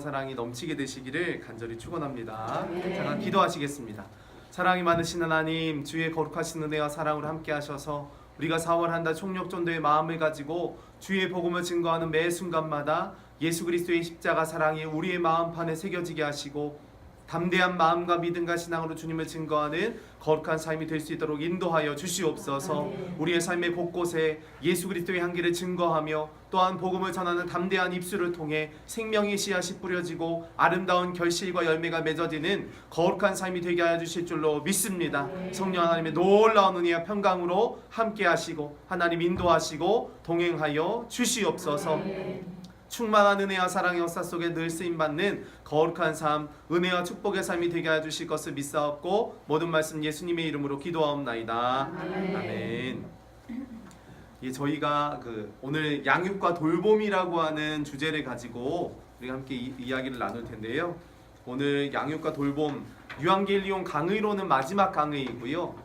사랑이 넘치게 되시기를 간절히 축원합니다. 잠깐 기도하시겠습니다. 사랑이 많으신 하나님, 주의 거룩하신 은혜와 사랑으로 함께 하셔서 우리가 4월 한 달 총력전도의 마음을 가지고 주의 복음을 증거하는 매 순간마다 예수 그리스도의 십자가 사랑이 우리의 마음판에 새겨지게 하시고 담대한 마음과 믿음과 신앙으로 주님을 증거하는 거룩한 삶이 될 수 있도록 인도하여 주시옵소서. 우리의 삶의 곳곳에 예수 그리스도의 향기를 증거하며 또한 복음을 전하는 담대한 입술을 통해 생명의 씨앗이 뿌려지고 아름다운 결실과 열매가 맺어지는 거룩한 삶이 되게 하여 주실 줄로 믿습니다. 성령 하나님의 놀라운 은혜와 평강으로 함께 하시고 하나님 인도하시고 동행하여 주시옵소서. 충만한 은혜와 사랑의 역사 속에 늘 쓰임받는 거룩한 삶, 은혜와 축복의 삶이 되게 하여 주실 것을 믿사옵고 모든 말씀 예수님의 이름으로 기도하옵나이다. 아멘. 예, 저희가 오늘 양육과 돌봄이라고 하는 주제를 가지고 우리가 함께 이야기를 나눌 텐데요. 오늘 양육과 돌봄, 유앙겔리온 강의로는 마지막 강의이고요.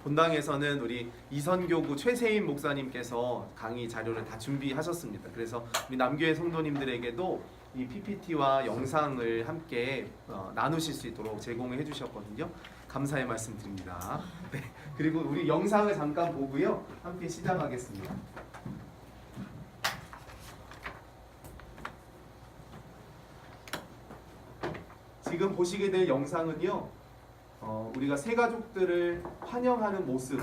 본당에서는 우리 이선교구 최세인 목사님께서 강의 자료를 다 준비하셨습니다. 그래서 우리 남교회 성도님들에게도 이 PPT와 영상을 함께 나누실 수 있도록 제공을 해주셨거든요. 감사의 말씀 드립니다. 네. 그리고 우리 영상을 잠깐 보고요. 함께 시작하겠습니다. 지금 보시게 될 영상은요. 우리가 새 가족들을 환영하는 모습.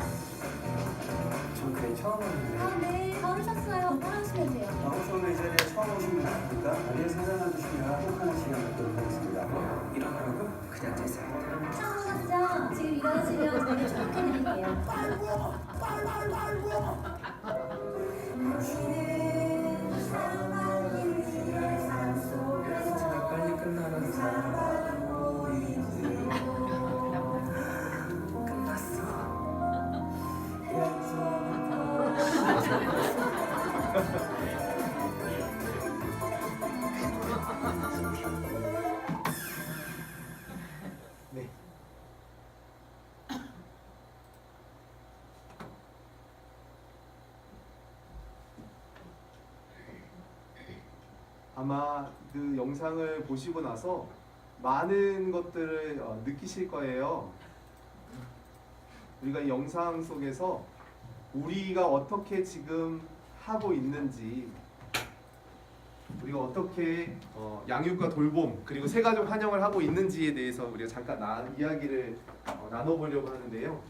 전 그게 처음 왔는데 네, 걸으셨어요. 걸으시면 돼요. 방송의 자리에 처음 오신 것 같으니까 많이 사랑해 주시면 행복한 시간 갖도록 하겠습니다. 일어나라고? 그냥 제 사랑. 처음 왔죠? 지금 일어나시면 저희가 축복해드릴게요. 잘 빨리 끝나는 사람. 네. 아마 그 영상을 보시고 나서 많은 것들을 느끼실 거예요. 우리가 이 영상 속에서 우리가 어떻게 지금 하고 있는지, 우리가 어떻게 양육과 돌봄 그리고 새가족 환영을 하고 있는지에 대해서 우리가 잠깐 이야기를 나눠보려고 하는데요.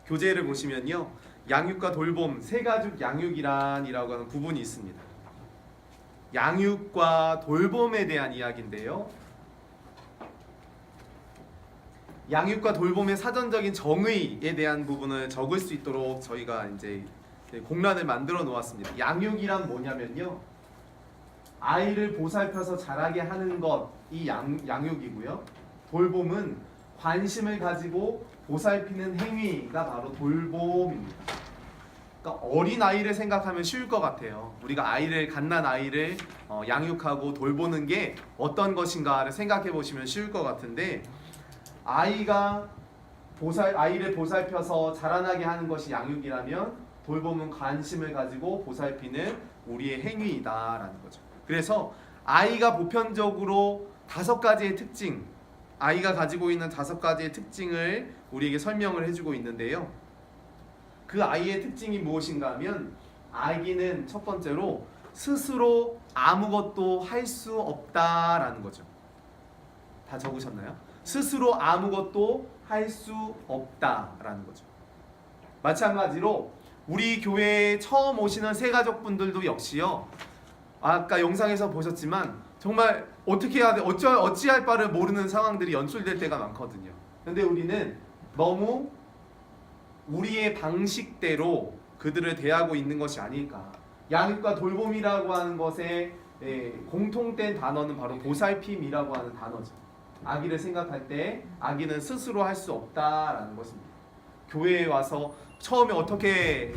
교재를 보시면요, 양육과 돌봄, 새가족 양육이란이라고 하는 부분이 있습니다. 양육과 돌봄에 대한 이야기인데요. 양육과 돌봄의 사전적인 정의에 대한 부분을 적을 수 있도록 저희가 이제 공란을 만들어 놓았습니다. 양육이란 뭐냐면요, 아이를 보살펴서 자라게 하는 것이 양육이고요. 돌봄은 관심을 가지고 보살피는 행위가 바로 돌봄입니다. 그러니까 어린 아이를 생각하면 쉬울 것 같아요. 우리가 갓난 아이를 양육하고 돌보는 게 어떤 것인가를 생각해 보시면 쉬울 것 같은데, 아이를 보살펴서 자라나게 하는 것이 양육이라면 돌봄은 관심을 가지고 보살피는 우리의 행위이다라는 거죠. 그래서 아이가 보편적으로 5가지의 특징, 아이가 가지고 있는 5가지의 특징을 우리에게 설명을 해주고 있는데요. 그 아이의 특징이 무엇인가 하면, 아기는 첫 번째로 스스로 아무것도 할 수 없다라는 거죠. 다 적으셨나요? 스스로 아무것도 할 수 없다라는 거죠. 마찬가지로 우리 교회에 처음 오시는 새가족분들도 역시요, 아까 영상에서 보셨지만 정말 어떻게 해야 돼, 어찌할 바를 모르는 상황들이 연출될 때가 많거든요. 근데 우리는 너무 우리의 방식대로 그들을 대하고 있는 것이 아닐까. 양육과 돌봄이라고 하는 것의 공통된 단어는 바로 보살핌이라고 하는 단어죠. 아기를 생각할 때 아기는 스스로 할 수 없다라는 것입니다. 교회에 와서 처음에 어떻게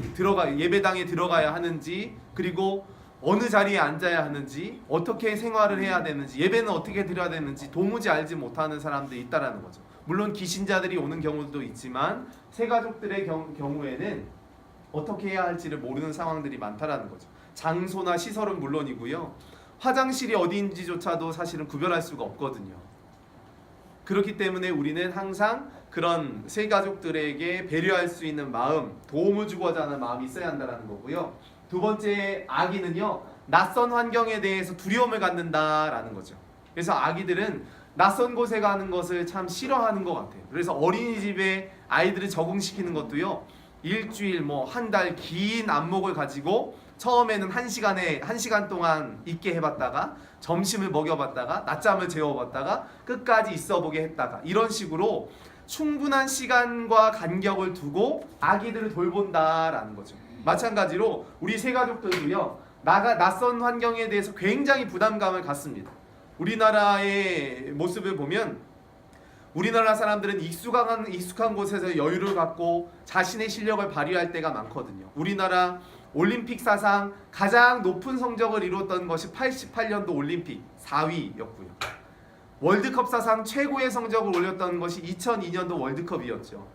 예배당에 들어가야 하는지, 그리고 어느 자리에 앉아야 하는지, 어떻게 생활을 해야 되는지, 예배는 어떻게 드려야 되는지 도무지 알지 못하는 사람들이 있다라는 거죠. 물론 기신자들이 오는 경우도 있지만 새가족들의 경우에는 어떻게 해야 할지를 모르는 상황들이 많다라는 거죠. 장소나 시설은 물론이고요, 화장실이 어디인지조차도 사실은 구별할 수가 없거든요. 그렇기 때문에 우리는 항상 그런 새 가족들에게 배려할 수 있는 마음, 도움을 주고자 하는 마음이 있어야 한다는 거고요. 두 번째, 아기는요, 낯선 환경에 대해서 두려움을 갖는다라는 거죠. 그래서 아기들은 낯선 곳에 가는 것을 참 싫어하는 것 같아요. 그래서 어린이집에 아이들을 적응시키는 것도요, 일주일 한 달 긴 안목을 가지고 처음에는 한 시간 동안 있게 해봤다가 점심을 먹여봤다가 낮잠을 재워봤다가 끝까지 있어보게 했다가 이런 식으로 충분한 시간과 간격을 두고 아기들을 돌본다라는 거죠. 마찬가지로 우리 새 가족들도요, 낯선 환경에 대해서 굉장히 부담감을 갖습니다. 우리나라의 모습을 보면 우리나라 사람들은 익숙한 곳에서 여유를 갖고 자신의 실력을 발휘할 때가 많거든요. 우리나라 올림픽 사상 가장 높은 성적을 이뤘던 것이 88년도 올림픽 4위였고요. 월드컵 사상 최고의 성적을 올렸던 것이 2002년도 월드컵이었죠.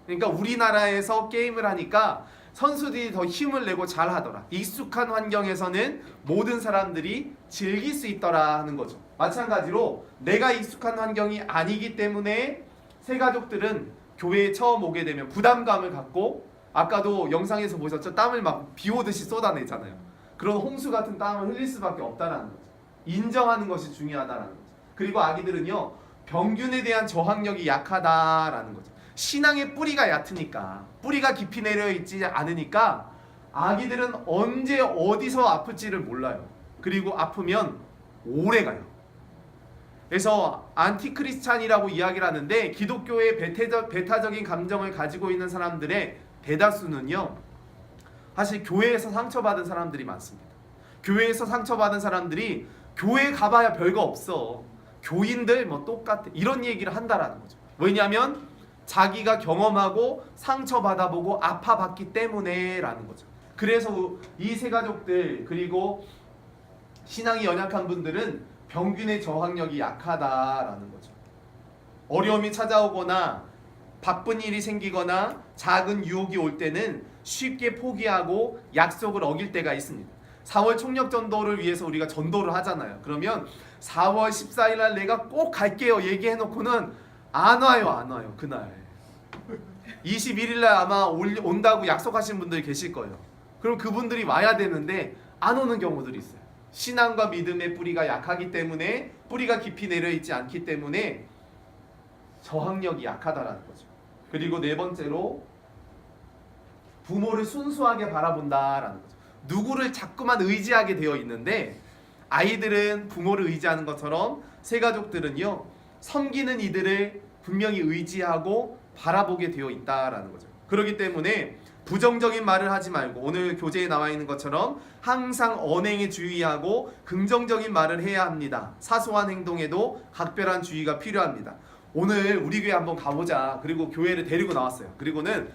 그러니까 우리나라에서 게임을 하니까 선수들이 더 힘을 내고 잘하더라. 익숙한 환경에서는 모든 사람들이 즐길 수 있더라 하는 거죠. 마찬가지로 내가 익숙한 환경이 아니기 때문에 새 가족들은 교회에 처음 오게 되면 부담감을 갖고, 아까도 영상에서 보셨죠? 땀을 막 비 오듯이 쏟아내잖아요. 그런 홍수 같은 땀을 흘릴 수밖에 없다라는 거죠. 인정하는 것이 중요하다라는 거죠. 그리고 아기들은요, 병균에 대한 저항력이 약하다라는 거죠. 신앙의 뿌리가 얕으니까, 뿌리가 깊이 내려 있지 않으니까 아기들은 언제 어디서 아플지를 몰라요. 그리고 아프면 오래 가요. 그래서 안티크리스찬이라고 이야기를 하는데, 기독교의 배타적인 감정을 가지고 있는 사람들의 대다수는요, 사실 교회에서 상처받은 사람들이 많습니다. 교회에서 상처받은 사람들이 교회에 가봐야 별거 없어, 교인들 똑같아, 이런 얘기를 한다라는 거죠. 왜냐하면 자기가 경험하고 상처받아보고 아파봤기 때문에 라는 거죠. 그래서 이 새 가족들, 그리고 신앙이 연약한 분들은 병균의 저항력이 약하다라는 거죠. 어려움이 찾아오거나 바쁜 일이 생기거나 작은 유혹이 올 때는 쉽게 포기하고 약속을 어길 때가 있습니다. 4월 총력 전도를 위해서 우리가 전도를 하잖아요. 그러면 4월 14일 날 내가 꼭 갈게요 얘기해놓고는 안 와요 그날. 21일 날 아마 온다고 약속하신 분들이 계실 거예요. 그럼 그분들이 와야 되는데 안 오는 경우들이 있어요. 신앙과 믿음의 뿌리가 약하기 때문에, 뿌리가 깊이 내려있지 않기 때문에 저항력이 약하다라는 거죠. 그리고 네 번째로, 부모를 순수하게 바라본다라는 거죠. 누구를 자꾸만 의지하게 되어 있는데, 아이들은 부모를 의지하는 것처럼 새 가족들은요, 섬기는 이들을 분명히 의지하고 바라보게 되어 있다라는 거죠. 그렇기 때문에 부정적인 말을 하지 말고, 오늘 교재에 나와 있는 것처럼 항상 언행에 주의하고 긍정적인 말을 해야 합니다. 사소한 행동에도 각별한 주의가 필요합니다. 오늘 우리 교회 한번 가보자. 그리고 교회를 데리고 나왔어요. 그리고는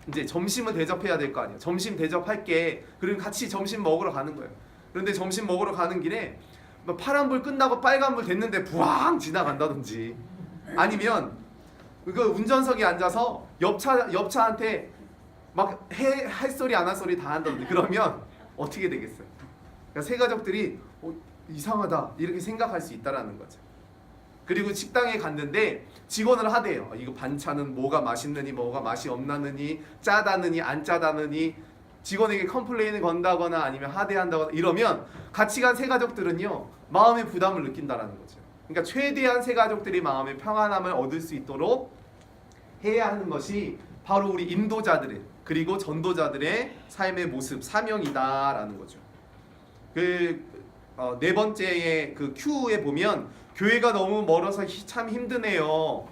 이제 점심을 대접해야 될 거 아니에요. 점심 대접할게. 그리고 같이 점심 먹으러 가는 거예요. 그런데 점심 먹으러 가는 길에 파란불 끝나고 빨간불 됐는데 부앙 지나간다든지, 아니면 그 운전석에 앉아서 옆차한테 막 할 소리 안 할 소리 다 한다든지, 그러면 어떻게 되겠어요? 그러니까 새 가족들이 이상하다 이렇게 생각할 수 있다라는 거죠. 그리고 식당에 갔는데 직원을 하대요. 이거 반찬은 뭐가 맛있느니 뭐가 맛이 없나느니, 짜다느니 안 짜다느니, 직원에게 컴플레인을 건다거나 아니면 하대한다거나 이러면 같이 간 새 가족들은요, 마음의 부담을 느낀다라는 거죠. 그러니까 최대한 새 가족들이 마음의 평안함을 얻을 수 있도록 해야 하는 것이 바로 우리 인도자들의, 그리고 전도자들의 삶의 모습, 사명이다라는 거죠. 네 번째의 그 Q에 보면, 교회가 너무 멀어서 참 힘드네요.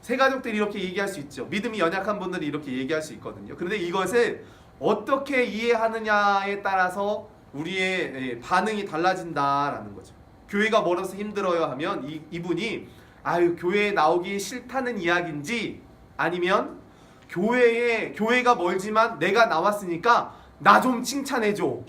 새 가족들이 이렇게 얘기할 수 있죠. 믿음이 연약한 분들이 이렇게 얘기할 수 있거든요. 그런데 이것을 어떻게 이해하느냐에 따라서 우리의 반응이 달라진다라는 거죠. 교회가 멀어서 힘들어요 하면 이분이 교회에 나오기 싫다는 이야기인지, 아니면 교회가 멀지만 내가 나왔으니까 나 좀 칭찬해줘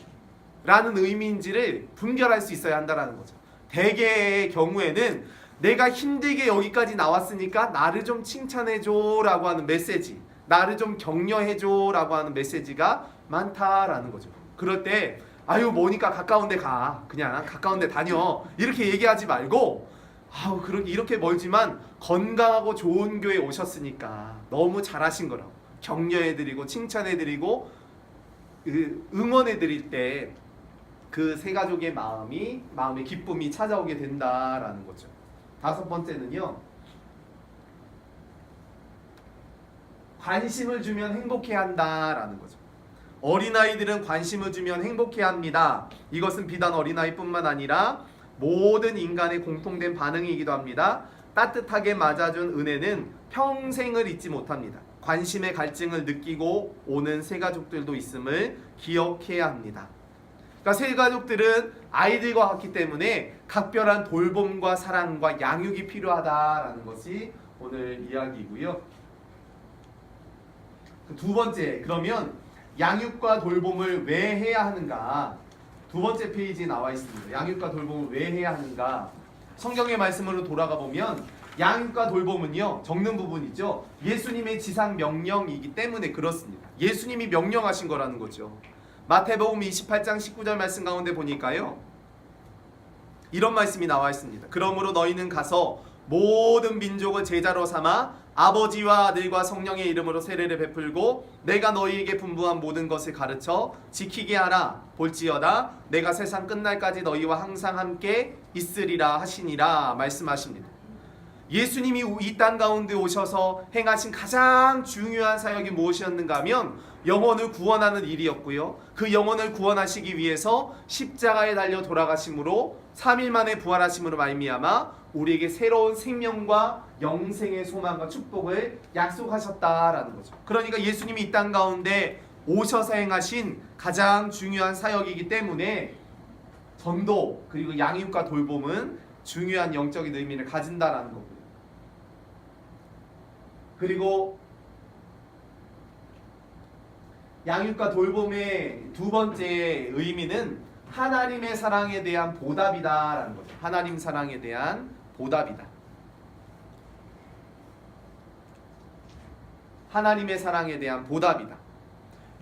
라는 의미인지를 분별할 수 있어야 한다는 거죠. 대개의 경우에는 내가 힘들게 여기까지 나왔으니까 나를 좀 칭찬해줘 라고 하는 메시지, 나를 좀 격려해줘 라고 하는 메시지가 많다라는 거죠. 그럴 때 아유 뭐니까 가까운 데 가. 그냥 가까운 데 다녀. 이렇게 얘기하지 말고 아우 이렇게 멀지만 건강하고 좋은 교회 오셨으니까 너무 잘하신 거라고 격려해드리고 칭찬해드리고 응원해드릴 때 그 세 가족의 마음의 기쁨이 찾아오게 된다라는 거죠. 다섯 번째는요, 관심을 주면 행복해한다라는 거죠. 어린아이들은 관심을 주면 행복해합니다. 이것은 비단 어린아이뿐만 아니라 모든 인간의 공통된 반응이기도 합니다. 따뜻하게 맞아준 은혜는 평생을 잊지 못합니다. 관심의 갈증을 느끼고 오는 새 가족들도 있음을 기억해야 합니다. 그러니까 새 가족들은 아이들과 같기 때문에 각별한 돌봄과 사랑과 양육이 필요하다라는 것이 오늘 이야기고요. 두 번째, 그러면 양육과 돌봄을 왜 해야 하는가? 두 번째 페이지에 나와 있습니다. 양육과 돌봄을 왜 해야 하는가? 성경의 말씀으로 돌아가 보면 양육과 돌봄은요, 적는 부분이죠. 예수님의 지상 명령이기 때문에 그렇습니다. 예수님이 명령하신 거라는 거죠. 마태복음 28장 19절 말씀 가운데 보니까요, 이런 말씀이 나와 있습니다. 그러므로 너희는 가서 모든 민족을 제자로 삼아 아버지와 아들과 성령의 이름으로 세례를 베풀고 내가 너희에게 분부한 모든 것을 가르쳐 지키게 하라. 볼지어다 내가 세상 끝날까지 너희와 항상 함께 있으리라 하시니라 말씀하십니다. 예수님이 이 땅 가운데 오셔서 행하신 가장 중요한 사역이 무엇이었는가 하면 영혼을 구원하는 일이었고요. 그 영혼을 구원하시기 위해서 십자가에 달려 돌아가심으로 3일 만에 부활하심으로 말미암아 우리에게 새로운 생명과 영생의 소망과 축복을 약속하셨다라는 거죠. 그러니까 예수님이 이 땅 가운데 오셔서 행하신 가장 중요한 사역이기 때문에 전도 그리고 양육과 돌봄은 중요한 영적인 의미를 가진다라는 거고요. 그리고 양육과 돌봄의 두 번째 의미는 하나님의 사랑에 대한 보답이다라는 거죠. 하나님 사랑에 대한 보답이다. 하나님의 사랑에 대한 보답이다.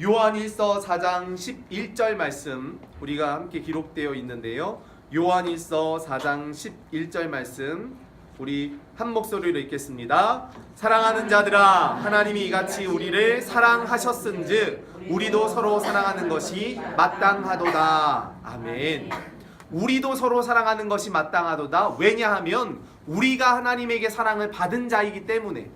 요한일서 4장 11절 말씀 우리가 함께 기록되어 있는데요. 요한일서 4장 11절 말씀 우리 한 목소리로 읽겠습니다. 사랑하는 자들아, 하나님이 이같이 우리를 사랑하셨은즉 우리도 서로 사랑하는 것이 마땅하도다. 아멘. 우리도 서로 사랑하는 것이 마땅하도다. 왜냐하면 우리가 하나님에게 사랑을 받은 자이기 때문에.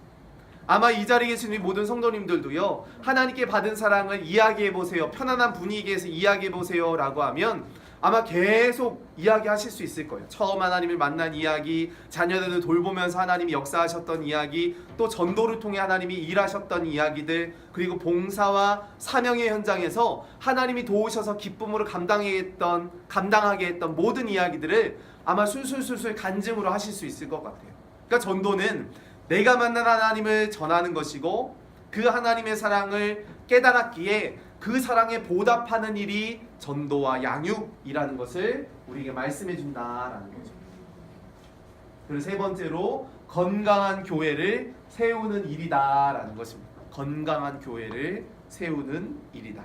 아마 이 자리에 계신 모든 성도님들도요, 하나님께 받은 사랑을 이야기해보세요, 편안한 분위기에서 이야기해보세요 라고 하면 아마 계속 이야기하실 수 있을 거예요. 처음 하나님을 만난 이야기, 자녀들을 돌보면서 하나님이 역사하셨던 이야기, 또 전도를 통해 하나님이 일하셨던 이야기들, 그리고 봉사와 사명의 현장에서 하나님이 도우셔서 기쁨으로 감당하게 했던 모든 이야기들을 아마 술술술술 간증으로 하실 수 있을 것 같아요. 그러니까 전도는 내가 만난 하나님을 전하는 것이고 그 하나님의 사랑을 깨달았기에 그 사랑에 보답하는 일이 전도와 양육이라는 것을 우리에게 말씀해 준다라는 거죠. 그리고 세 번째로 건강한 교회를 세우는 일이다라는 것입니다. 건강한 교회를 세우는 일이다.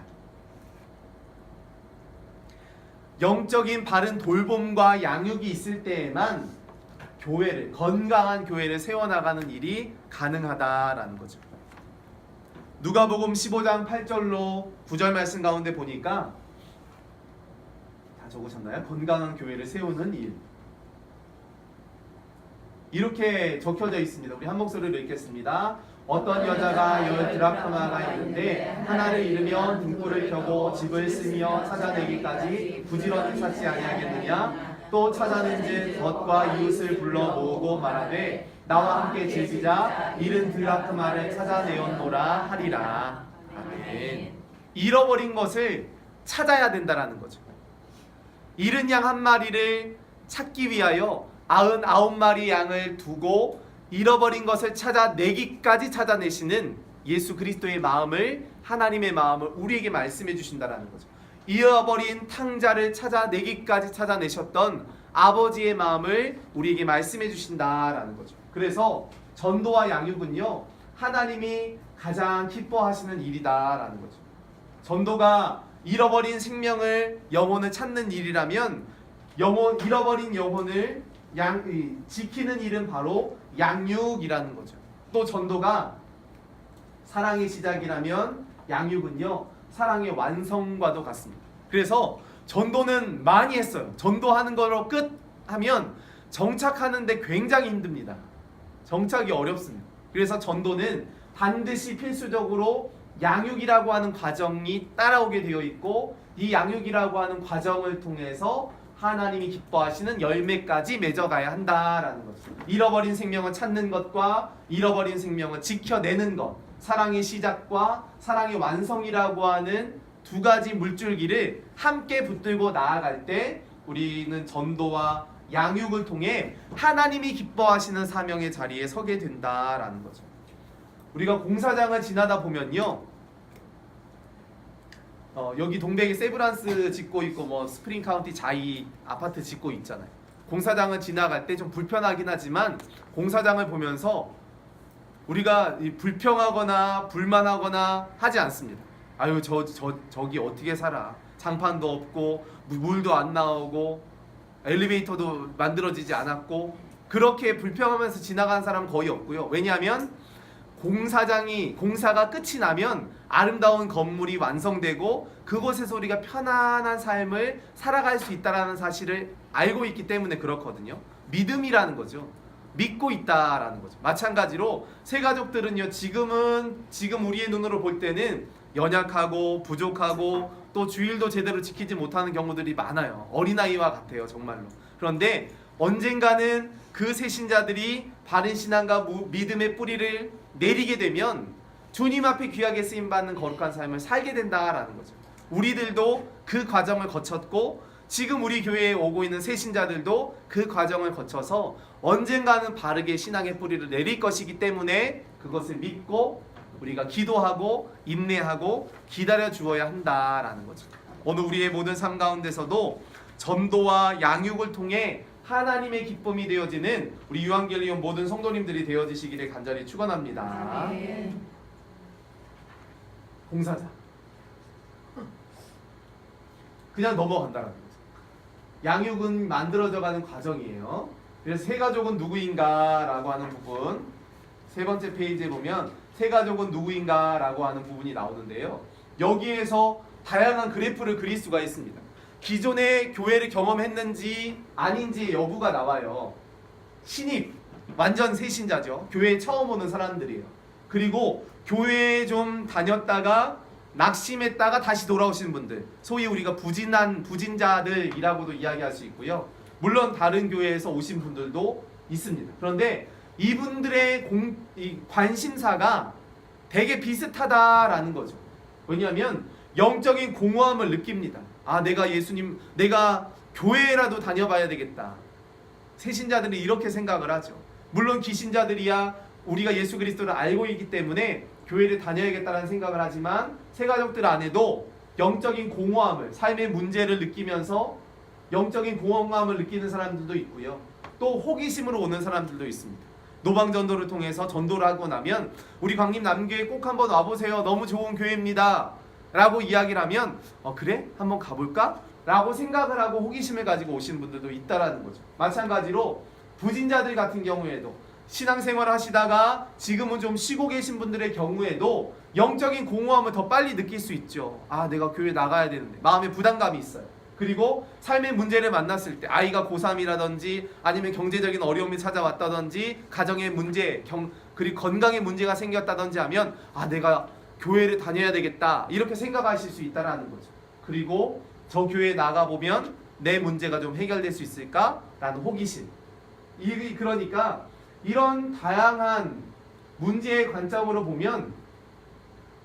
영적인 바른 돌봄과 양육이 있을 때에만 건강한 교회를 세워나가는 일이 가능하다라는 거죠. 누가복음 15장 8절로 9절 말씀 가운데 보니까 다 적으셨나요? 건강한 교회를 세우는 일. 이렇게 적혀져 있습니다. 우리 한 목소리로 읽겠습니다. 어떤 여자가 10 드라크마가 있는데 하나를 잃으면 등불을 켜고 집을 쓰며 찾아내기까지 부지런히 찾지 아니하겠느냐? 또 찾아낸즉 덫과 이웃을 불러 모으고 말하되 나와 함께 즐기자. 잃은 드라크마를 찾아내었노라 하리라. 아멘. 잃어버린 것을 찾아야 된다라는 거죠. 잃은 양 한 마리를 찾기 위하여 99마리 양을 두고 잃어버린 것을 찾아내기까지 찾아내시는 예수 그리스도의 마음을, 하나님의 마음을 우리에게 말씀해 주신다라는 거죠. 잃어버린 탕자를 찾아내기까지 찾아내셨던 아버지의 마음을 우리에게 말씀해 주신다라는 거죠. 그래서 전도와 양육은요, 하나님이 가장 기뻐하시는 일이다라는 거죠. 전도가 잃어버린 생명을 영혼을 찾는 일이라면 잃어버린 영혼을 지키는 일은 바로 양육이라는 거죠. 또 전도가 사랑의 시작이라면 양육은요 사랑의 완성과도 같습니다. 그래서 전도는 많이 했어요. 전도하는 거로 끝 하면 정착하는데 굉장히 힘듭니다. 정착이 어렵습니다. 그래서 전도는 반드시 필수적으로 양육이라고 하는 과정이 따라오게 되어 있고, 이 양육이라고 하는 과정을 통해서 하나님이 기뻐하시는 열매까지 맺어가야 한다라는 거죠. 잃어버린 생명을 찾는 것과 잃어버린 생명을 지켜내는 것, 사랑의 시작과 사랑의 완성이라고 하는 두 가지 물줄기를 함께 붙들고 나아갈 때 우리는 전도와 양육을 통해 하나님이 기뻐하시는 사명의 자리에 서게 된다라는 거죠. 우리가 공사장을 지나다 보면요, 여기 동백에 세브란스 짓고 있고 뭐 스프링 카운티 자이 아파트 짓고 있잖아요. 공사장을 지나갈 때 좀 불편하긴 하지만 공사장을 보면서 우리가 불평하거나 불만하거나 하지 않습니다. 아유 저기 어떻게 살아? 장판도 없고 물도 안 나오고 엘리베이터도 만들어지지 않았고, 그렇게 불평하면서 지나가는 사람은 거의 없고요. 왜냐하면 공사가 끝이 나면 아름다운 건물이 완성되고 그곳에서 우리가 편안한 삶을 살아갈 수 있다는 사실을 알고 있기 때문에 그렇거든요. 믿음이라는 거죠. 믿고 있다라는 거죠. 마찬가지로 새 가족들은요, 지금 우리의 눈으로 볼 때는 연약하고 부족하고 또 주일도 제대로 지키지 못하는 경우들이 많아요. 어린아이와 같아요, 정말로. 그런데 언젠가는 그 새신자들이 바른 신앙과 믿음의 뿌리를 내리게 되면 주님 앞에 귀하게 쓰임받는 거룩한 삶을 살게 된다라는 거죠. 우리들도 그 과정을 거쳤고 지금 우리 교회에 오고 있는 새신자들도 그 과정을 거쳐서 언젠가는 바르게 신앙의 뿌리를 내릴 것이기 때문에 그것을 믿고 우리가 기도하고 인내하고 기다려 주어야 한다라는 거죠. 오늘 우리의 모든 삶 가운데서도 전도와 양육을 통해 하나님의 기쁨이 되어지는 우리 유한겔리온 모든 성도님들이 되어지시기를 간절히 축원합니다. 공사장 그냥 넘어간다라는 거죠. 양육은 만들어져가는 과정이에요. 그래서 새 가족은 누구인가 라고 하는 부분, 세 번째 페이지에 보면 새 가족은 누구인가 라고 하는 부분이 나오는데요, 여기에서 다양한 그래프를 그릴 수가 있습니다. 기존의 교회를 경험했는지 아닌지 여부가 나와요. 신입, 완전 새신자죠. 교회에 처음 오는 사람들이에요. 그리고 교회에 좀 다녔다가 낙심했다가 다시 돌아오시는 분들, 소위 우리가 부진자들이라고도 이야기할 수 있고요. 물론 다른 교회에서 오신 분들도 있습니다. 그런데 이분들의 관심사가 되게 비슷하다라는 거죠. 왜냐하면 영적인 공허함을 느낍니다. 아, 내가 교회라도 다녀봐야 되겠다. 새신자들이 이렇게 생각을 하죠. 물론 기신자들이야 우리가 예수 그리스도를 알고 있기 때문에 교회를 다녀야겠다는 생각을 하지만 새 가족들 안에도 영적인 공허함을, 삶의 문제를 느끼면서 영적인 공허함을 느끼는 사람들도 있고요. 또 호기심으로 오는 사람들도 있습니다. 노방전도를 통해서 전도를 하고 나면 우리 광림 남교회 꼭 한번 와보세요. 너무 좋은 교회입니다. 라고 이야기를 하면 그래? 한번 가볼까? 라고 생각을 하고 호기심을 가지고 오시는 분들도 있다라는 거죠. 마찬가지로 부진자들 같은 경우에도 신앙생활을 하시다가 지금은 좀 쉬고 계신 분들의 경우에도 영적인 공허함을 더 빨리 느낄 수 있죠. 아, 내가 교회 나가야 되는데 마음에 부담감이 있어요. 그리고 삶의 문제를 만났을 때 아이가 고3이라든지 아니면 경제적인 어려움이 찾아왔다든지 가정의 문제, 그리고 건강의 문제가 생겼다든지 하면 아, 내가 교회를 다녀야 되겠다 이렇게 생각하실 수 있다라는 거죠. 그리고 저 교회에 나가보면 내 문제가 좀 해결될 수 있을까라는 호기심. 그러니까 이런 다양한 문제의 관점으로 보면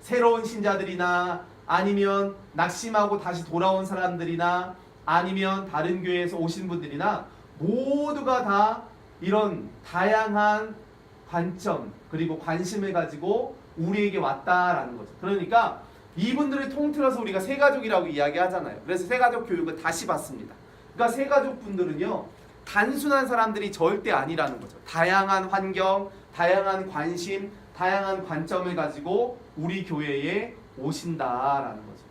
새로운 신자들이나 아니면 낙심하고 다시 돌아온 사람들이나 아니면 다른 교회에서 오신 분들이나 모두가 다 이런 다양한 관점 그리고 관심을 가지고 우리에게 왔다라는 거죠. 그러니까 이분들을 통틀어서 우리가 새가족이라고 이야기하잖아요. 그래서 새가족 교육을 다시 받습니다. 그러니까 새가족 분들은요, 단순한 사람들이 절대 아니라는 거죠. 다양한 환경, 다양한 관심, 다양한 관점을 가지고 우리 교회에 오신다라는 거죠.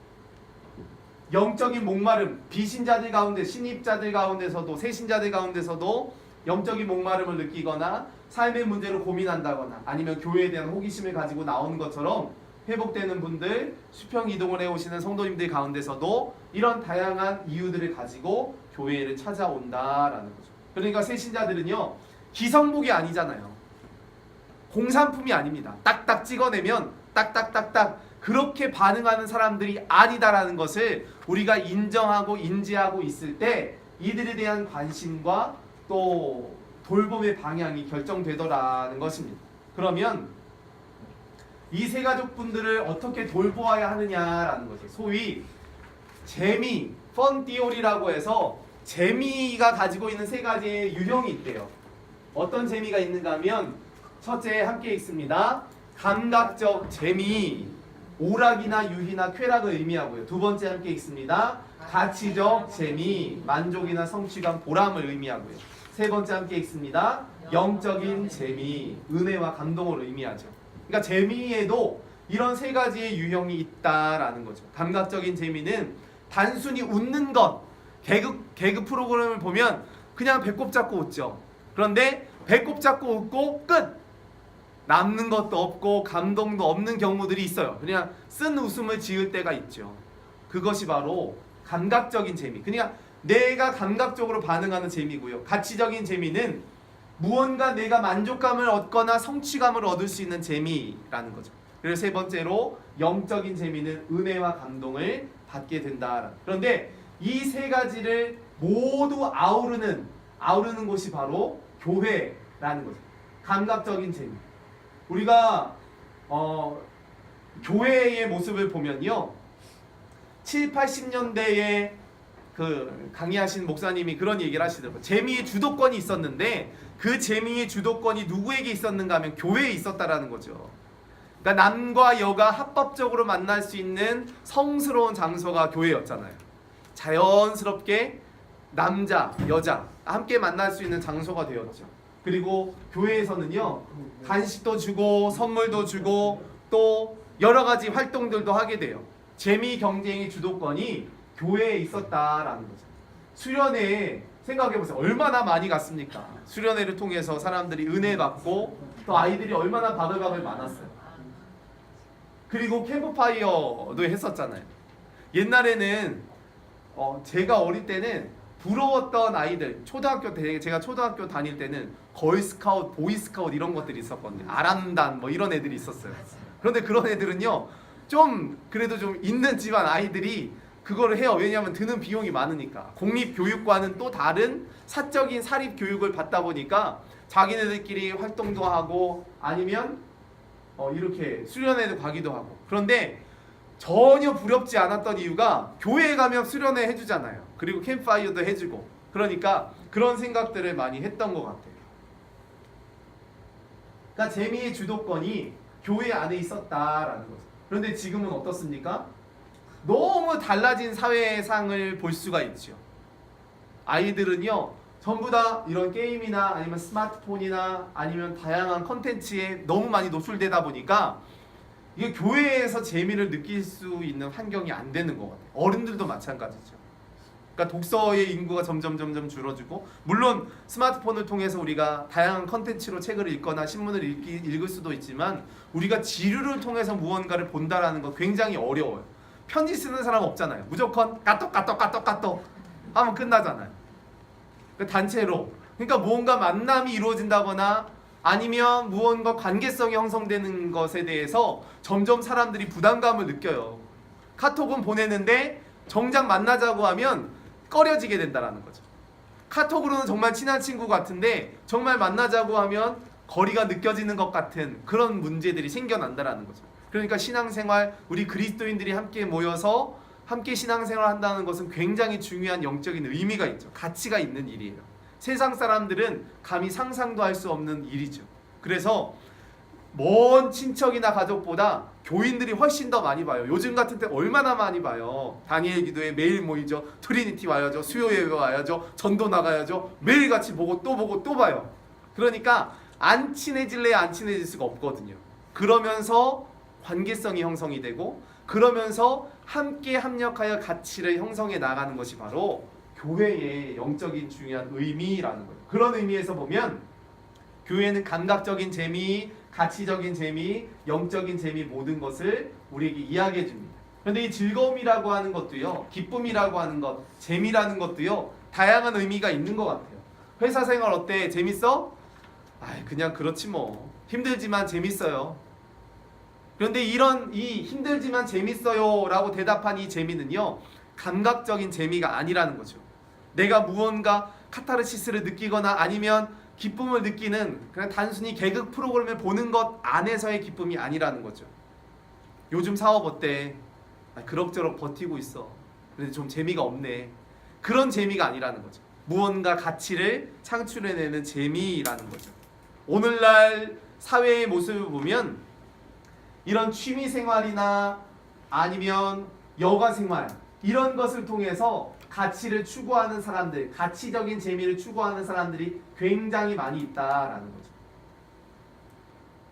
영적인 목마름, 비신자들 가운데, 신입자들 가운데서도, 새신자들 가운데서도 영적인 목마름을 느끼거나 삶의 문제로 고민한다거나 아니면 교회에 대한 호기심을 가지고 나오는 것처럼 회복되는 분들, 수평 이동을 해오시는 성도님들 가운데서도 이런 다양한 이유들을 가지고 교회를 찾아온다라는 거죠. 그러니까 새신자들은요, 기성복이 아니잖아요. 공산품이 아닙니다. 딱딱 찍어내면 딱딱딱딱 그렇게 반응하는 사람들이 아니다라는 것을 우리가 인정하고 인지하고 있을 때 이들에 대한 관심과 또 돌봄의 방향이 결정되더라는 것입니다. 그러면 이 세 가족분들을 어떻게 돌보아야 하느냐라는 거죠. 소위 재미, 펀 티오리라고 해서 재미가 가지고 있는 세 가지의 유형이 있대요. 어떤 재미가 있는가 하면 첫째 함께 읽습니다. 감각적 재미, 오락이나 유희나 쾌락을 의미하고요. 두 번째 함께 읽습니다. 가치적 재미, 만족이나 성취감, 보람을 의미하고요. 세 번째 함께 읽습니다. 영적인 재미, 은혜와 감동을 의미하죠. 그러니까 재미에도 이런 세 가지의 유형이 있다라는 거죠. 감각적인 재미는 단순히 웃는 것, 개그 프로그램을 보면 그냥 배꼽 잡고 웃죠. 그런데 배꼽 잡고 웃고 끝! 남는 것도 없고 감동도 없는 경우들이 있어요. 그냥 쓴 웃음을 지을 때가 있죠. 그것이 바로 감각적인 재미. 그냥 내가 감각적으로 반응하는 재미고요. 가치적인 재미는 무언가 내가 만족감을 얻거나 성취감을 얻을 수 있는 재미라는 거죠. 그래서 세 번째로 영적인 재미는 은혜와 감동을 받게 된다. 그런데 이 세 가지를 모두 아우르는 곳이 바로 교회라는 거죠. 감각적인 재미. 우리가 교회의 모습을 보면요, 7, 80년대에 그 강의하신 목사님이 그런 얘기를 하시더라고요. 재미의 주도권이 있었는데 그 재미의 주도권이 누구에게 있었는가 하면 교회에 있었다라는 거죠. 그러니까 남과 여가 합법적으로 만날 수 있는 성스러운 장소가 교회였잖아요. 자연스럽게 남자, 여자 함께 만날 수 있는 장소가 되었죠. 그리고 교회에서는요, 간식도 주고 선물도 주고 또 여러 가지 활동들도 하게 돼요. 재미 경쟁의 주도권이 교회에 있었다라는 거죠. 수련회에 생각해보세요. 얼마나 많이 갔습니까? 수련회를 통해서 사람들이 은혜 받고 또 아이들이 얼마나 바글바글 많았어요. 그리고 캠프파이어도 했었잖아요. 옛날에는 제가 어릴 때는 부러웠던 아이들, 제가 초등학교 다닐 때는 걸스카우트, 보이스카우트 이런 것들이 있었거든요. 아람단 뭐 이런 애들이 있었어요. 그런데 그런 애들은요, 좀 그래도 좀 있는 집안 아이들이 그거를 해요. 왜냐하면 드는 비용이 많으니까. 공립교육과는 또 다른 사적인 사립교육을 받다 보니까 자기네들끼리 활동도 하고 아니면 이렇게 수련회도 가기도 하고. 그런데 전혀 부럽지 않았던 이유가 교회에 가면 수련회 해주잖아요. 그리고 캠프파이어도 해주고. 그러니까 그런 생각들을 많이 했던 것 같아요. 그러니까 재미의 주도권이 교회 안에 있었다라는 거죠. 그런데 지금은 어떻습니까? 너무 달라진 사회상을 볼 수가 있죠. 아이들은요, 전부 다 이런 게임이나 아니면 스마트폰이나 아니면 다양한 컨텐츠에 너무 많이 노출되다 보니까 이게 교회에서 재미를 느낄 수 있는 환경이 안 되는 것 같아요. 어른들도 마찬가지죠. 그러니까 독서의 인구가 점점 줄어들고, 물론 스마트폰을 통해서 우리가 다양한 컨텐츠로 책을 읽거나 신문을 읽을 수도 있지만 우리가 지류를 통해서 무언가를 본다라는 건 굉장히 어려워요. 편지 쓰는 사람 없잖아요. 무조건 까똑 하면 끝나잖아요. 단체로. 그러니까 무언가 만남이 이루어진다거나 아니면 무언가 관계성이 형성되는 것에 대해서 점점 사람들이 부담감을 느껴요. 카톡은 보내는데 정작 만나자고 하면 꺼려지게 된다는 거죠. 카톡으로는 정말 친한 친구 같은데 정말 만나자고 하면 거리가 느껴지는 것 같은 그런 문제들이 생겨난다는 거죠. 그러니까 신앙생활, 우리 그리스도인들이 함께 모여서 함께 신앙생활을 한다는 것은 굉장히 중요한 영적인 의미가 있죠. 가치가 있는 일이에요. 세상 사람들은 감히 상상도 할 수 없는 일이죠. 그래서 먼 친척이나 가족보다 교인들이 훨씬 더 많이 봐요. 요즘 같은 때 얼마나 많이 봐요. 다니엘 기도회 매일 모이죠. 트리니티 와야죠. 수요 예배 와야죠. 전도 나가야죠. 매일 같이 보고 또 봐요. 그러니까 안 친해질래야 안 친해질 수가 없거든요. 그러면서 관계성이 형성이 되고 그러면서 함께 합력하여 가치를 형성해 나가는 것이 바로 교회의 영적인 중요한 의미라는 거예요. 그런 의미에서 보면 교회는 감각적인 재미, 가치적인 재미, 영적인 재미 모든 것을 우리에게 이야기해 줍니다. 그런데 이 즐거움이라고 하는 것도요, 기쁨이라고 하는 것, 재미라는 것도요, 다양한 의미가 있는 것 같아요. 회사 생활 어때? 재밌어? 아이, 그냥 그렇지 뭐. 힘들지만 재밌어요. 그런데 이 힘들지만 재밌어요 라고 대답한 이 재미는요, 감각적인 재미가 아니라는 거죠. 내가 무언가 카타르시스를 느끼거나 아니면 기쁨을 느끼는 그냥 단순히 개그 프로그램을 보는 것 안에서의 기쁨이 아니라는 거죠. 요즘 사업 어때? 그럭저럭 버티고 있어. 근데 좀 재미가 없네. 그런 재미가 아니라는 거죠. 무언가 가치를 창출해내는 재미라는 거죠. 오늘날 사회의 모습을 보면 이런 취미 생활이나 아니면 여가 생활 이런 것을 통해서 가치를 추구하는 사람들, 가치적인 재미를 추구하는 사람들이 굉장히 많이 있다라는 거죠.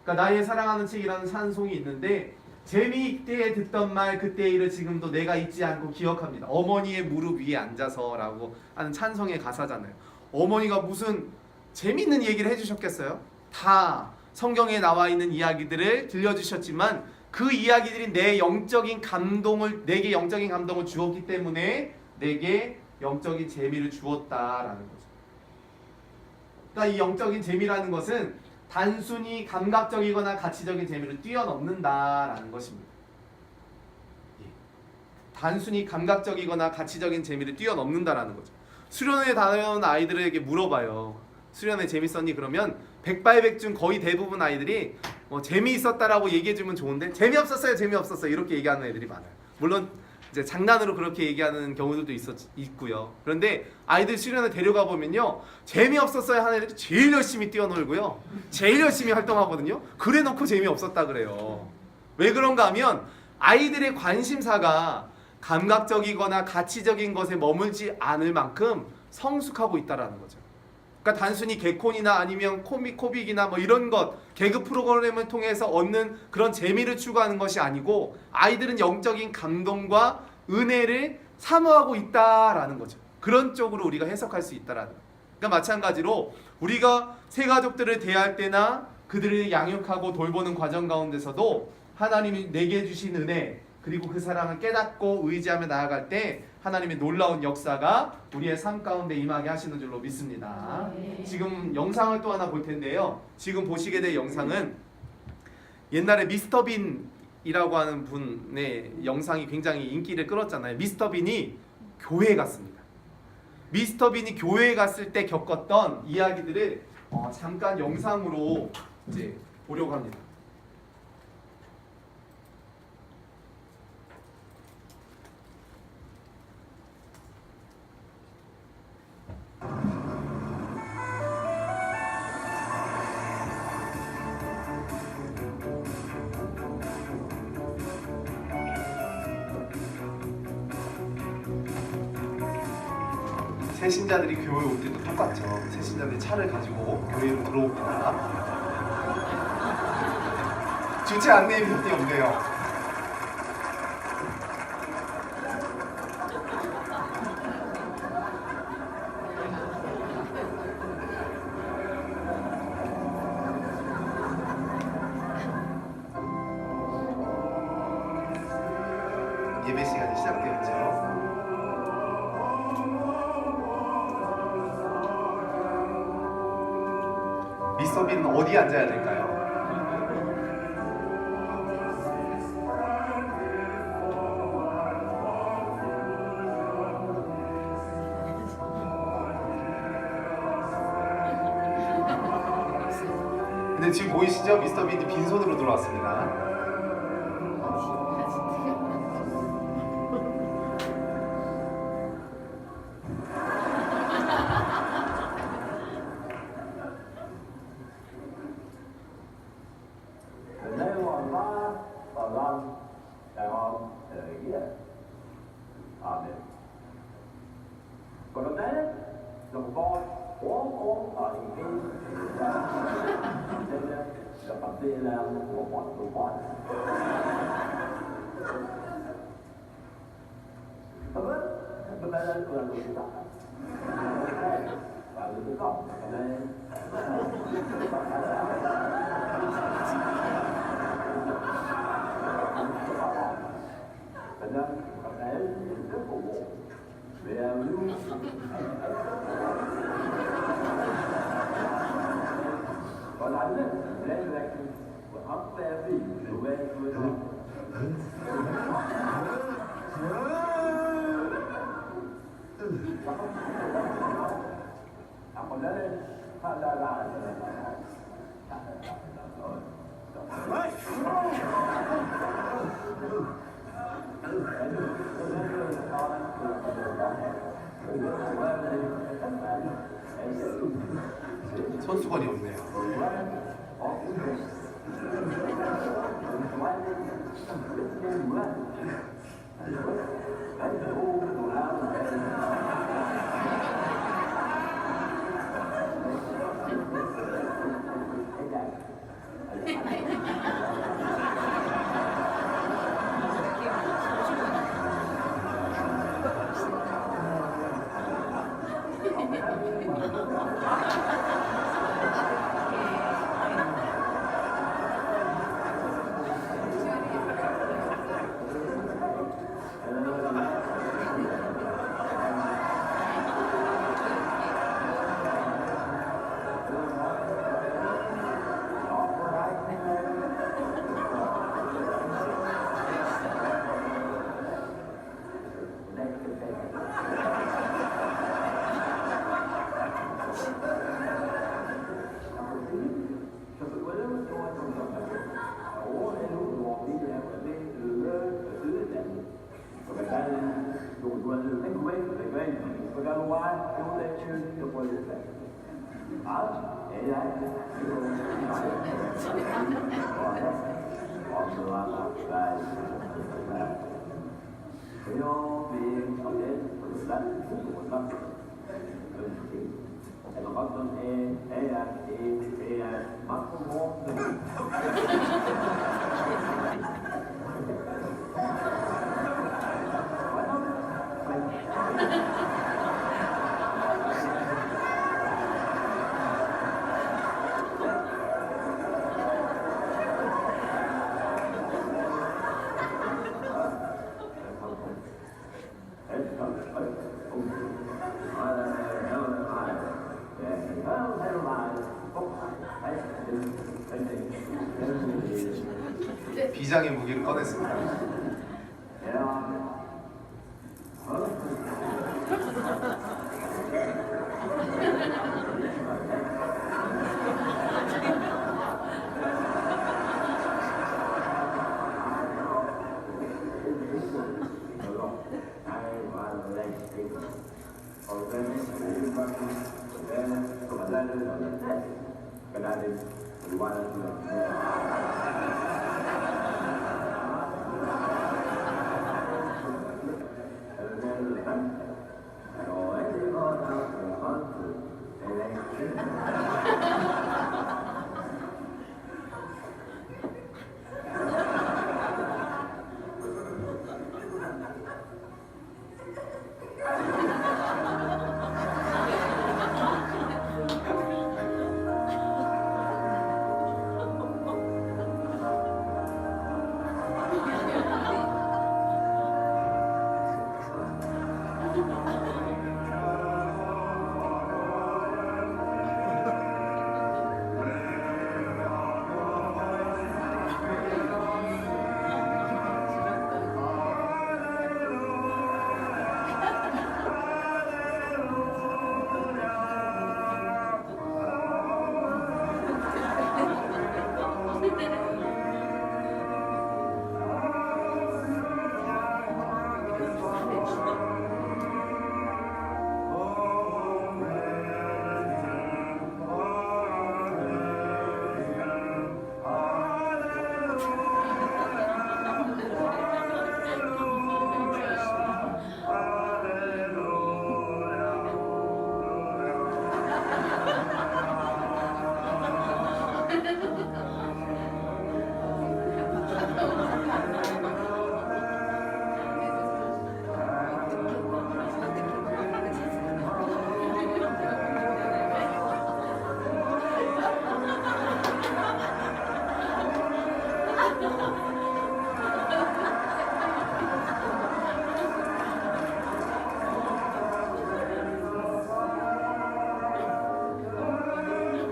그러니까 나의 사랑하는 책이라는 찬송이 있는데 재미있게 듣던 말 그때의 일을 지금도 내가 잊지 않고 기억합니다. 어머니의 무릎 위에 앉아서라고 하는 찬송의 가사잖아요. 어머니가 무슨 재미있는 얘기를 해주셨겠어요? 다 성경에 나와 있는 이야기들을 들려주셨지만 그 이야기들이 내게 영적인 감동을 주었기 때문에 내게 영적인 재미를 주었다라는 거죠. 그러니까 이 영적인 재미라는 것은 단순히 감각적이거나 가치적인 재미를 뛰어넘는다라는 것입니다. 단순히 감각적이거나 가치적인 재미를 뛰어넘는다라는 거죠. 수련회 다녀온 아이들에게 물어봐요. 수련회 재밌었니? 그러면 백발백중 거의 대부분 아이들이 재미있었다라고 얘기해주면 좋은데 재미없었어요, 재미없었어요 이렇게 얘기하는 애들이 많아요. 물론 이제 장난으로 그렇게 얘기하는 경우들도 있고요. 그런데 아이들 수련회 데려가 보면요, 재미없었어요 하는 애들이 제일 열심히 뛰어놀고요, 제일 열심히 활동하거든요. 그래놓고 재미없었다 그래요. 왜 그런가 하면 아이들의 관심사가 감각적이거나 가치적인 것에 머물지 않을 만큼 성숙하고 있다라는 거죠. 그러니까 단순히 개콘이나 아니면 코믹이나 뭐 이런 것, 개그 프로그램을 통해서 얻는 그런 재미를 추구하는 것이 아니고 아이들은 영적인 감동과 은혜를 사모하고 있다라는 거죠. 그런 쪽으로 우리가 해석할 수 있다라는 거예요. 그러니까 마찬가지로 우리가 새 가족들을 대할 때나 그들을 양육하고 돌보는 과정 가운데서도 하나님이 내게 주신 은혜 그리고 그 사랑을 깨닫고 의지하며 나아갈 때 하나님의 놀라운 역사가 우리의 삶 가운데 임하게 하시는 줄로 믿습니다. 지금 영상을 또 하나 볼 텐데요. 지금 보시게 될 영상은 옛날에 미스터 빈이라고 하는 분의 영상이 굉장히 인기를 끌었잖아요. 미스터 빈이 교회에 갔습니다. 미스터 빈이 교회에 갔을 때 겪었던 이야기들을 잠깐 영상으로 이제 보려고 합니다. 새신자들이 교회 올 때도 똑같죠. 새신자들이 차를 가지고 교회로 들어옵니다. 주체 안내임이 절대 없네요. 예배 시간이 시작되었죠. 미스터 빈은 어디에 앉아야 될까요? 근데 지금 보이시죠? 미스터 빈이 빈손으로 들어왔습니다. Còn anh á, lên là ấp về vì đủ về rồi. Còn đấy, ta là 손수건이 없네요. 비장의 무기를 꺼냈습니다.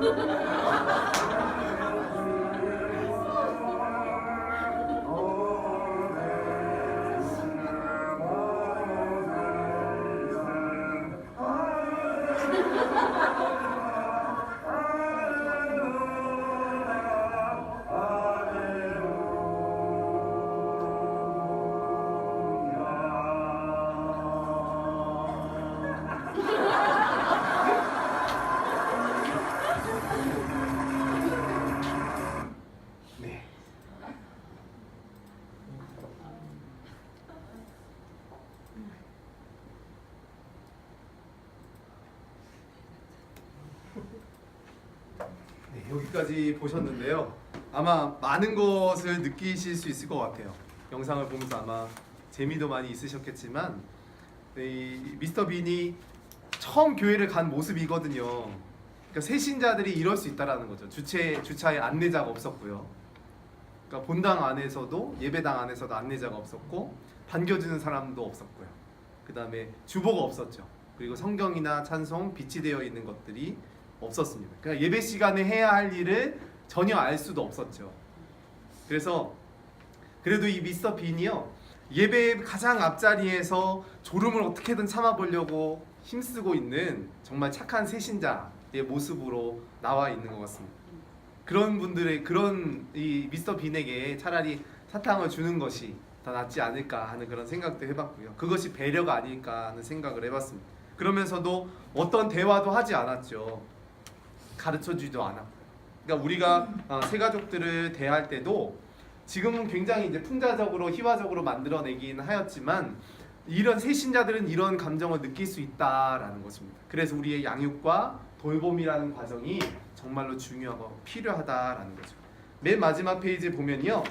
네. 네, 여기까지 보셨는데요. 아마 많은 것을 느끼실 수 있을 것 같아요. 영상을 보면서 아마 재미도 많이 있으셨겠지만 이 미스터 빈이 처음 교회를 간 모습이거든요. 그러니까 새신자들이 이럴 수 있다라는 거죠. 주차에 안내자가 없었고요. 그러니까 본당 안에서도 예배당 안에서도 안내자가 없었고 반겨주는 사람도 없었고요. 그 다음에 주보가 없었죠. 그리고 성경이나 찬송 빛이 되어 있는 것들이 없었습니다. 그러니까 예배 시간에 해야 할 일을 전혀 알 수도 없었죠. 그래서 그래도 이 미스터 빈이요, 예배의 가장 앞자리에서 졸음을 어떻게든 참아보려고 힘쓰고 있는 정말 착한 새신자의 모습으로 나와 있는 것 같습니다. 그런 분들의 그런 이 미스터 빈에게 차라리 사탕을 주는 것이 더 낫지 않을까 하는 그런 생각도 해봤고요. 그것이 배려가 아닐까 하는 생각을 해봤습니다. 그러면서도 어떤 대화도 하지 않았죠. 가르쳐주지도 않았고. 그러니까 우리가 새가족들을 대할 때도 지금은 굉장히 이제 풍자적으로 희화적으로 만들어내긴 하였지만 이런 새신자들은 이런 감정을 느낄 수 있다라는 것입니다. 그래서 우리의 양육과 돌봄이라는 과정이 정말로 중요하고 필요하다라는 거죠. 맨 마지막 페이지 보면요,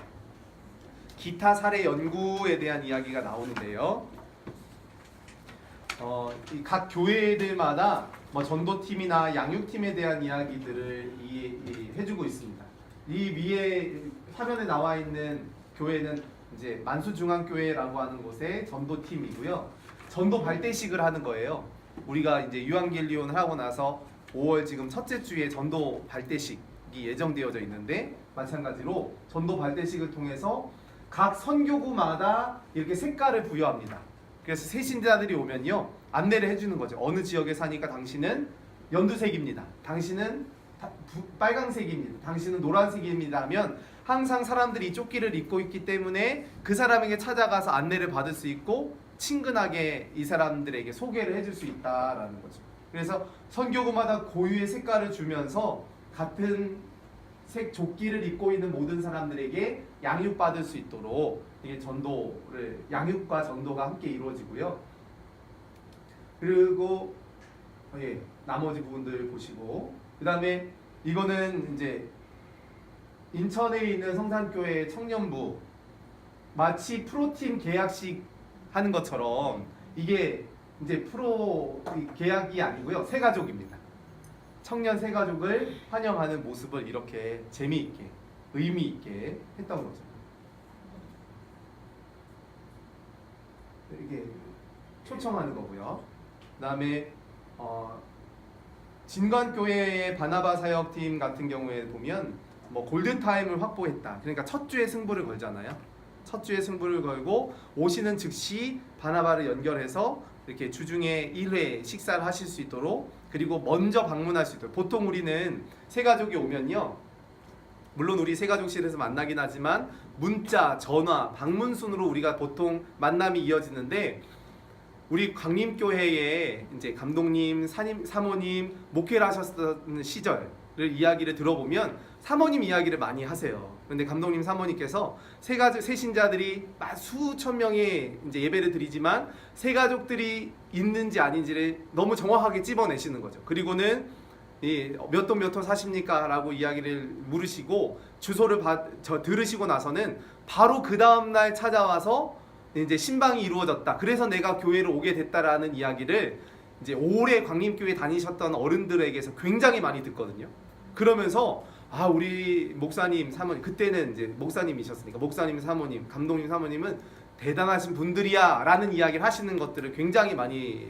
기타 사례 연구에 대한 이야기가 나오는데요. 이 각 교회들마다 뭐 전도팀이나 양육팀에 대한 이야기들을 해주고 있습니다. 이 위에 화면에 나와 있는 교회는 이제 만수중앙교회라고 하는 곳의 전도팀이고요. 전도 발대식을 하는 거예요. 우리가 이제 유한겔리온을 하고 나서 5월 지금 첫째 주에 전도 발대식이 예정되어져 있는데, 마찬가지로 전도 발대식을 통해서 각 선교구마다 이렇게 색깔을 부여합니다. 그래서 새신자들이 오면요, 안내를 해주는 거죠. 어느 지역에 사니까 당신은 연두색입니다. 당신은 빨강색입니다. 당신은 노란색입니다 하면 항상 사람들이 이 조끼를 입고 있기 때문에 그 사람에게 찾아가서 안내를 받을 수 있고 친근하게 이 사람들에게 소개를 해줄 수 있다라는 거죠. 그래서 선교구마다 고유의 색깔을 주면서 같은 색 조끼를 입고 있는 모든 사람들에게 양육받을 수 있도록 이게 전도를, 양육과 전도가 함께 이루어지고요. 그리고 나머지 부분들 보시고, 그 다음에 이거는 이제 인천에 있는 성산교회 청년부 마치 프로팀 계약식 하는 것처럼 이게 이제 프로 계약이 아니고요, 새가족입니다. 청년 새가족을 환영하는 모습을 이렇게 재미있게 의미있게 했던 거죠. 이게 초청하는 거고요. 그다음에 진관교회의 바나바 사역팀 같은 경우에 보면 뭐 골든타임을 확보했다. 그러니까 첫 주에 승부를 걸잖아요. 첫 주에 승부를 걸고 오시는 즉시 바나바를 연결해서 이렇게 주중에 1회 식사를 하실 수 있도록, 그리고 먼저 방문할 수 있도록. 보통 우리는 새가족이 오면요, 물론 우리 새가족실에서 만나긴 하지만 문자, 전화, 방문 순으로 우리가 보통 만남이 이어지는데, 우리 광림교회에 이제 감독님, 사모님 목회를 하셨던 시절을 이야기를 들어보면 사모님 이야기를 많이 하세요. 그런데 감독님, 사모님께서 새신자들이 수천 명의 이제 예배를 드리지만 새가족들이 있는지 아닌지를 너무 정확하게 찝어내시는 거죠. 그리고는 몇 동 몇 호 사십니까? 라고 이야기를 물으시고 주소를 들으시고 나서는 바로 그 다음날 찾아와서 이제 신방이 이루어졌다. 그래서 내가 교회를 오게 됐다라는 이야기를 이제 오래 광림교회 다니셨던 어른들에게서 굉장히 많이 듣거든요. 그러면서 우리 목사님, 사모님, 그때는 이제 목사님이셨으니까 목사님, 사모님, 감독님, 사모님은 대단하신 분들이야 라는 이야기를 하시는 것들을 굉장히 많이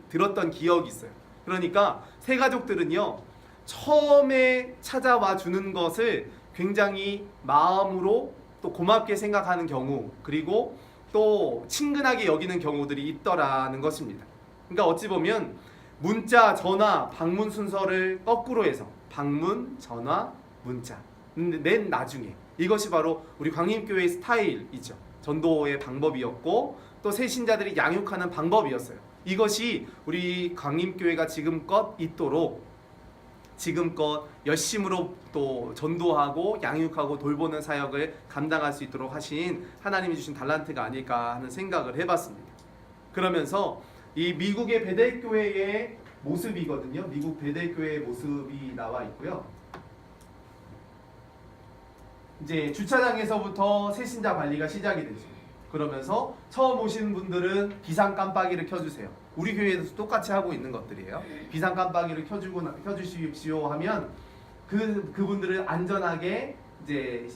들었던 기억이 있어요. 그러니까 새가족들은요, 처음에 찾아와 주는 것을 굉장히 마음으로 또 고맙게 생각하는 경우, 그리고 또 친근하게 여기는 경우들이 있더라는 것입니다. 그러니까 어찌 보면 문자, 전화, 방문 순서를 거꾸로 해서 방문, 전화, 문자 맨 나중에, 이것이 바로 우리 광림교회의 스타일이죠. 전도의 방법이었고 또 새신자들이 양육하는 방법이었어요. 이것이 우리 광림교회가 지금껏 열심으로 또 전도하고 양육하고 돌보는 사역을 감당할 수 있도록 하신 하나님이 주신 달란트가 아닐까 하는 생각을 해봤습니다. 그러면서 이 미국의 베델교회의 모습이거든요. 미국 베델교회의 모습이 나와 있고요. 이제 주차장에서부터 새신자 관리가 시작이 되죠. 그러면서 처음 오신 분들은 비상 깜빡이를 켜주세요. 우리 교회에서 똑같이 하고 있는 것들이에요. 비상 깜빡이를 켜주십시오 하면 그분들을 안전하게 이제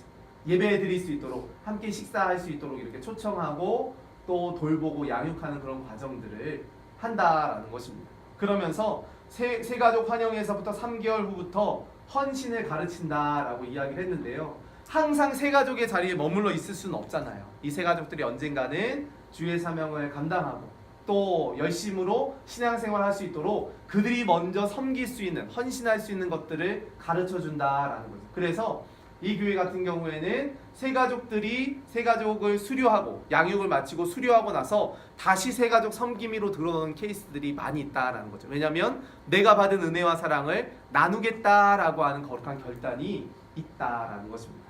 예배 드릴 수 있도록, 함께 식사할 수 있도록 이렇게 초청하고 또 돌보고 양육하는 그런 과정들을 한다라는 것입니다. 그러면서 새가족 환영에서부터 3개월 후부터 헌신을 가르친다라고 이야기를 했는데요. 항상 새가족의 자리에 머물러 있을 수는 없잖아요. 이 새가족들이 언젠가는 주의 사명을 감당하고 또 열심으로 신앙생활을 할 수 있도록 그들이 먼저 섬길 수 있는, 헌신할 수 있는 것들을 가르쳐 준다라는 거죠. 그래서 이 교회 같은 경우에는 새가족들이 새가족을 수료하고 양육을 마치고 수료하고 나서 다시 새가족 섬김이로 들어오는 케이스들이 많이 있다라는 거죠. 왜냐하면 내가 받은 은혜와 사랑을 나누겠다라고 하는 거룩한 결단이 있다라는 것입니다.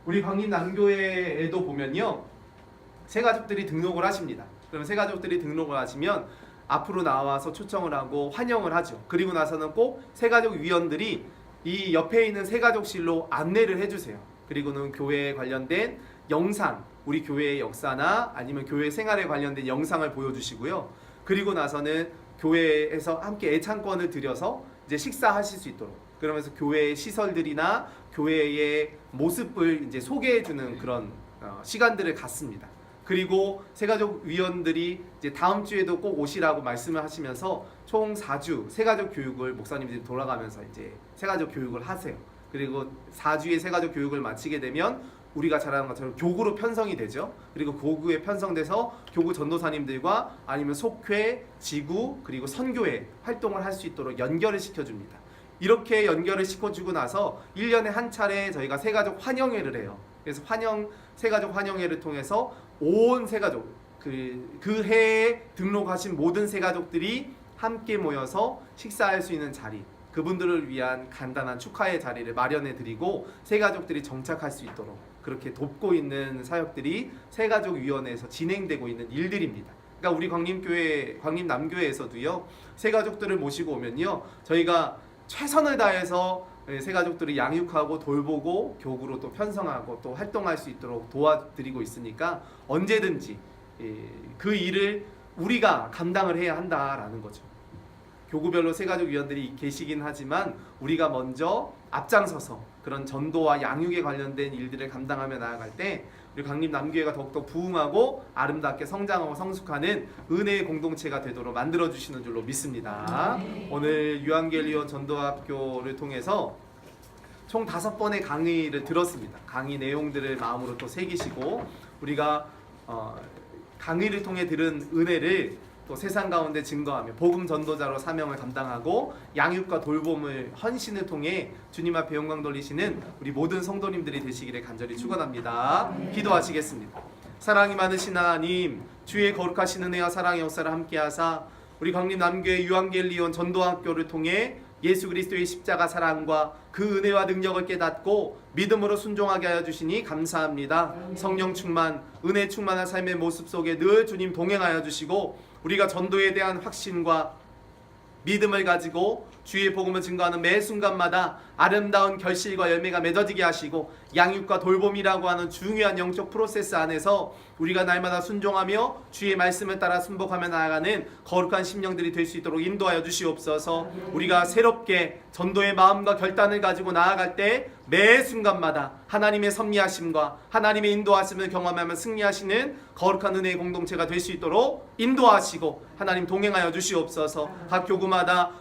우리 광림 남교회에도 보면요, 새가족들이 등록을 하십니다. 그럼 새가족들이 등록을 하시면 앞으로 나와서 초청을 하고 환영을 하죠. 그리고 나서는 꼭 새가족 위원들이 이 옆에 있는 새가족실로 안내를 해주세요. 그리고는 교회에 관련된 영상, 우리 교회의 역사나 아니면 교회 생활에 관련된 영상을 보여주시고요. 그리고 나서는 교회에서 함께 애창권을 드려서 이제 식사하실 수 있도록, 그러면서 교회의 시설들이나 교회의 모습을 이제 소개해주는 그런 시간들을 갖습니다. 그리고 새가족 위원들이 이제 다음 주에도 꼭 오시라고 말씀을 하시면서 총 4주 새가족 교육을 목사님들이 돌아가면서 이제 새가족 교육을 하세요. 그리고 4주의 새가족 교육을 마치게 되면 우리가 잘 아는 것처럼 교구로 편성이 되죠. 그리고 교구에 편성돼서 교구 전도사님들과 아니면 속회, 지구, 그리고 선교회 활동을 할 수 있도록 연결을 시켜줍니다. 이렇게 연결을 시켜주고 나서 1년에 한 차례 저희가 새가족 환영회를 해요. 그래서 새가족 환영회를 통해서 온 새가족, 그 해에 등록하신 모든 새가족들이 함께 모여서 식사할 수 있는 자리, 그분들을 위한 간단한 축하의 자리를 마련해 드리고 새가족들이 정착할 수 있도록 그렇게 돕고 있는 사역들이 새가족위원회에서 진행되고 있는 일들입니다. 그러니까 우리 광림 남교회에서도요, 새가족들을 모시고 오면요, 저희가 최선을 다해서 새가족들을 양육하고 돌보고 교구로 또 편성하고 또 활동할 수 있도록 도와드리고 있으니까 언제든지 그 일을 우리가 감당을 해야 한다라는 거죠. 교구별로 새가족위원들이 계시긴 하지만 우리가 먼저 앞장서서 그런 전도와 양육에 관련된 일들을 감당하며 나아갈 때 우리 강림 남교회가 더욱더 부흥하고 아름답게 성장하고 성숙하는 은혜의 공동체가 되도록 만들어주시는 줄로 믿습니다. 오늘 유한겔리온 전도학교를 통해서 총 5번의 강의를 들었습니다. 강의 내용들을 마음으로 또 새기시고 우리가 강의를 통해 들은 은혜를 또 세상 가운데 증거하며 복음 전도자로 사명을 감당하고 양육과 돌봄을 헌신을 통해 주님 앞에 영광 돌리시는 우리 모든 성도님들이 되시기를 간절히 축원합니다. 기도하시겠습니다. 사랑이 많으신 하나님, 주의 거룩하신 은혜와 사랑의 역사를 함께하사 우리 강림 남교회 유한겔리온 전도학교를 통해 예수 그리스도의 십자가 사랑과 그 은혜와 능력을 깨닫고 믿음으로 순종하게 하여 주시니 감사합니다. 성령 충만, 은혜 충만한 삶의 모습 속에 늘 주님 동행하여 주시고 우리가 전도에 대한 확신과 믿음을 가지고 주의 복음을 증거하는 매 순간마다 아름다운 결실과 열매가 맺어지게 하시고 양육과 돌봄이라고 하는 중요한 영적 프로세스 안에서 우리가 날마다 순종하며 주의 말씀을 따라 순복하며 나아가는 거룩한 심령들이 될 수 있도록 인도하여 주시옵소서. 우리가 새롭게 전도의 마음과 결단을 가지고 나아갈 때 매 순간마다 하나님의 섭리하심과 하나님의 인도하심을 경험하며 승리하시는 거룩한 은혜의 공동체가 될 수 있도록 인도하시고 하나님 동행하여 주시옵소서. 각 교구마다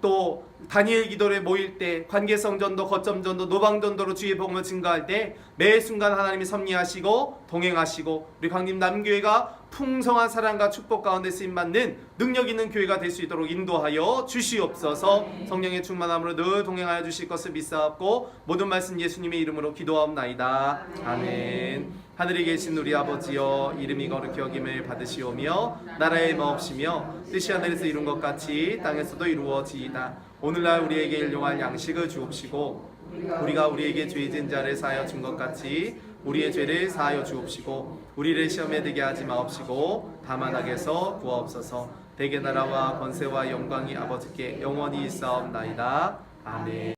또 다니엘 기도를 모일 때, 관계성 전도, 거점 전도, 노방 전도로 주의 복음을 증거할 때 매 순간 하나님이 섭리하시고 동행하시고 우리 광림 남교회가 풍성한 사랑과 축복 가운데 쓰임 받는 능력 있는 교회가 될 수 있도록 인도하여 주시옵소서. 성령의 충만함으로 늘 동행하여 주실 것을 믿사옵고 모든 말씀 예수님의 이름으로 기도하옵나이다. 아멘. 하늘에 계신 우리 아버지여, 이름이 거룩히 여김을 받으시오며 나라의 마옵시며 뜻이 하늘에서 이룬 것 같이 땅에서도 이루어지이다. 오늘날 우리에게 일용할 양식을 주옵시고 우리가 우리에게 죄진 자를 사하여 준 것 같이 우리의 죄를 사하여 주옵시고 우리를 시험에 들게 하지 마옵시고 다만 악에서 구하옵소서. 대개 나라와 권세와 영광이 아버지께 영원히 있사옵나이다. 아멘.